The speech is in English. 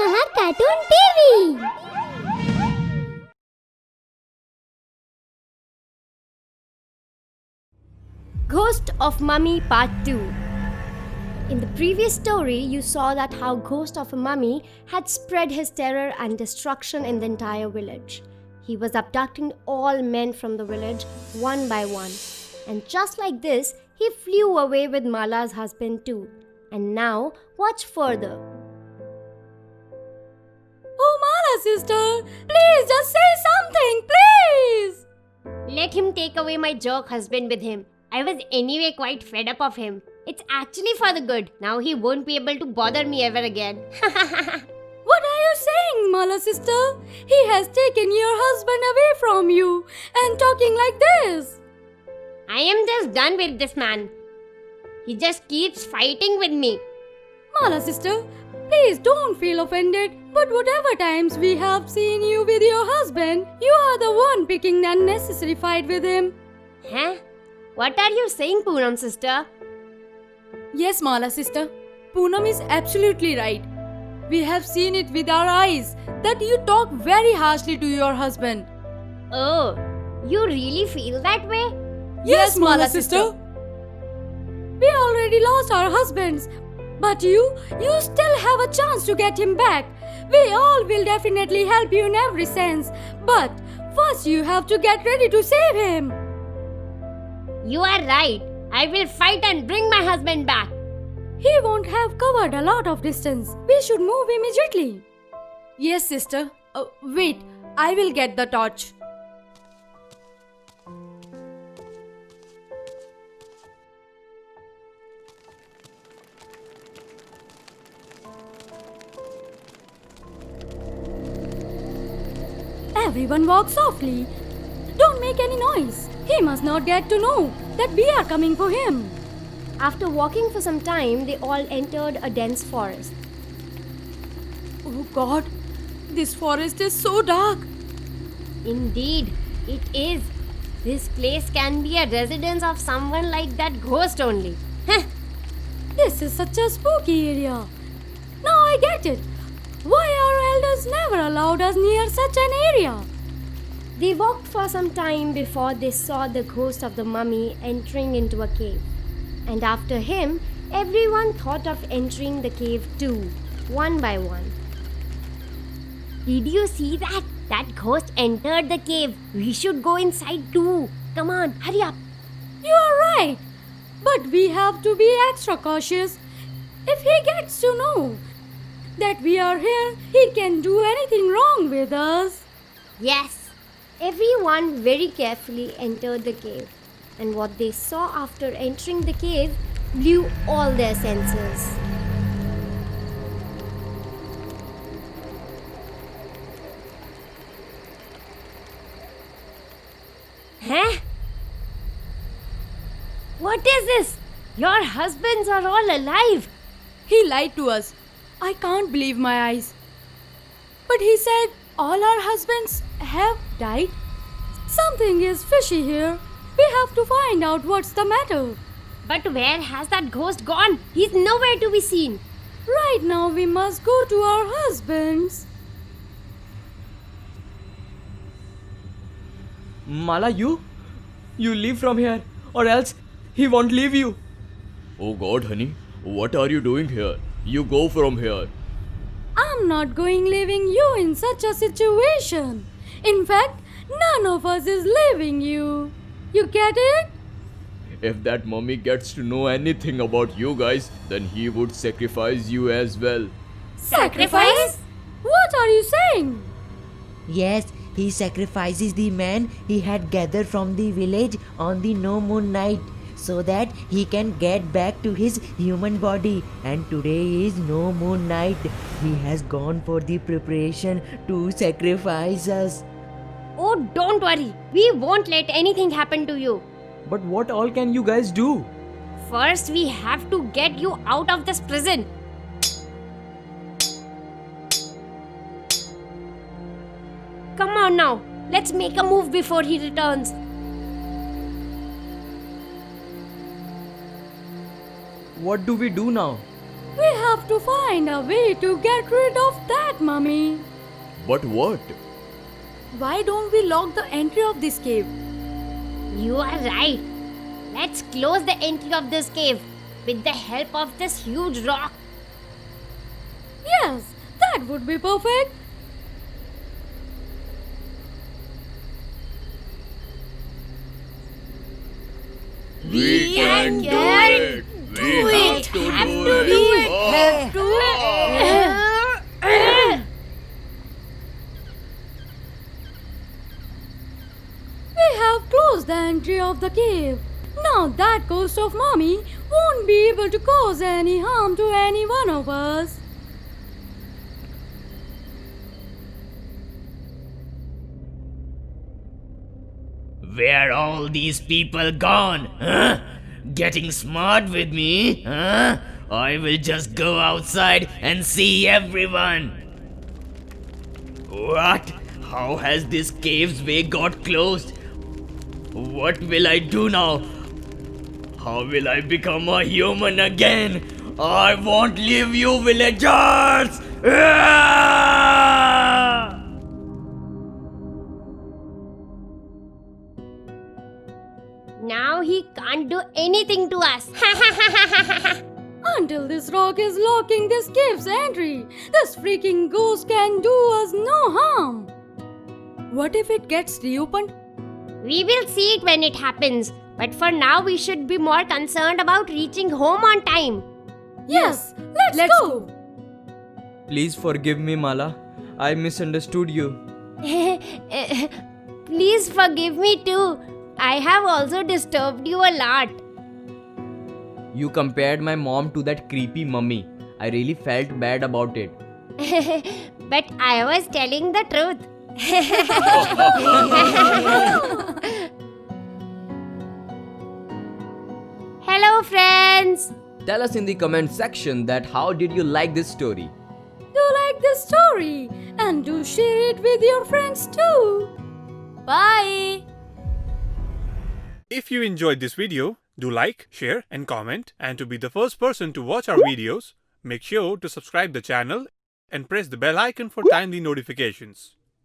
Maha Cartoon TV. Ghost of Mummy Part 2. In the previous story, you saw that how Ghost of a Mummy had spread his terror and destruction in the entire village. He was abducting all men from the village one by one. And just like this, he flew away with Mala's husband too. And now, watch further. Oh, Mala sister, please just say something, please! Let him take away my jerk husband with him. I was anyway quite fed up of him. It's actually for the good. Now he won't be able to bother me ever again. What are you saying, Mala sister? He has taken your husband away from you and talking like this. I am just done with this man. He just keeps fighting with me. Mala sister, please don't feel offended, but whatever times we have seen you with your husband, you are the one picking the unnecessary fight with him. Huh? What are you saying, Poonam sister? Yes, Mala sister. Poonam is absolutely right. We have seen it with our eyes that you talk very harshly to your husband. Oh, you really feel that way? Yes, Mala sister. We already lost our husbands, but you still have a chance to get him back. We all will definitely help you in every sense, but first you have to get ready to save him. You are right. I will fight and bring my husband back. He won't have covered a lot of distance. We should move immediately. Yes, sister. Wait, I will get the torch. Everyone walk softly. Don't make any noise. He must not get to know that we are coming for him. After walking for some time, they all entered a dense forest. Oh God, this forest is so dark. Indeed, it is. This place can be a residence of someone like that ghost only. This is such a spooky area. Now I get it. Why our elders never allowed us near such an area. They walked for some time before they saw the ghost of the mummy entering into a cave. And after him, everyone thought of entering the cave too, one by one. Did you see that? That ghost entered the cave. We should go inside too. Come on, hurry up. You are right. But we have to be extra cautious. If he gets to know that we are here, he can do anything wrong with us. Yes. Everyone very carefully entered the cave. And what they saw after entering the cave blew all their senses. Huh? What is this? Your husbands are all alive. He lied to us. I can't believe my eyes. But he said all our husbands have died. Something is fishy here. We have to find out what's the matter. But where has that ghost gone? He's nowhere to be seen. Right now we must go to our husbands. Mala, you leave from here, or else he won't leave you. Oh God, honey, what are you doing here? You go from here. I'm not going leaving you in such a situation. In fact, none of us is leaving you. You get it? If that mummy gets to know anything about you guys, then he would sacrifice you as well. Sacrifice? What are you saying? Yes, he sacrifices the man he had gathered from the village on the no moon night so that he can get back to his human body. And today is no moon night. He has gone for the preparation to sacrifice us. Oh, don't worry. We won't let anything happen to you. But what all can you guys do? First, we have to get you out of this prison. Come on now. Let's make a move before he returns. What do we do now? We have to find a way to get rid of that mummy. But what? Why don't we lock the entry of this cave? You are right. Let's close the entry of this cave with the help of this huge rock. Yes, that would be perfect. We can do it! We have to do it! We have closed the entry of the cave. Now that ghost of mommy won't be able to cause any harm to any one of us. Where all these people gone? Huh? Getting smart with me? Huh? I will just go outside and see everyone. What? How has this cave's way got closed? What will I do now? How will I become a human again? I won't leave you villagers! Ah! Now he can't do anything to us. Until this rock is locking this cave's entry, this freaking ghost can do us no harm. What if it gets reopened? We will see it when it happens. But for now, we should be more concerned about reaching home on time. Yes, let's go. Please forgive me, Mala. I misunderstood you. Please forgive me too. I have also disturbed you a lot. You compared my mom to that creepy mummy. I really felt bad about it. But I was telling the truth. Hello friends. Tell us in the comment section that how did you like this story? Do like this story and do share it with your friends too. Bye. If you enjoyed this video, do like, share and comment, and to be the first person to watch our videos, make sure to subscribe the channel and press the bell icon for timely notifications.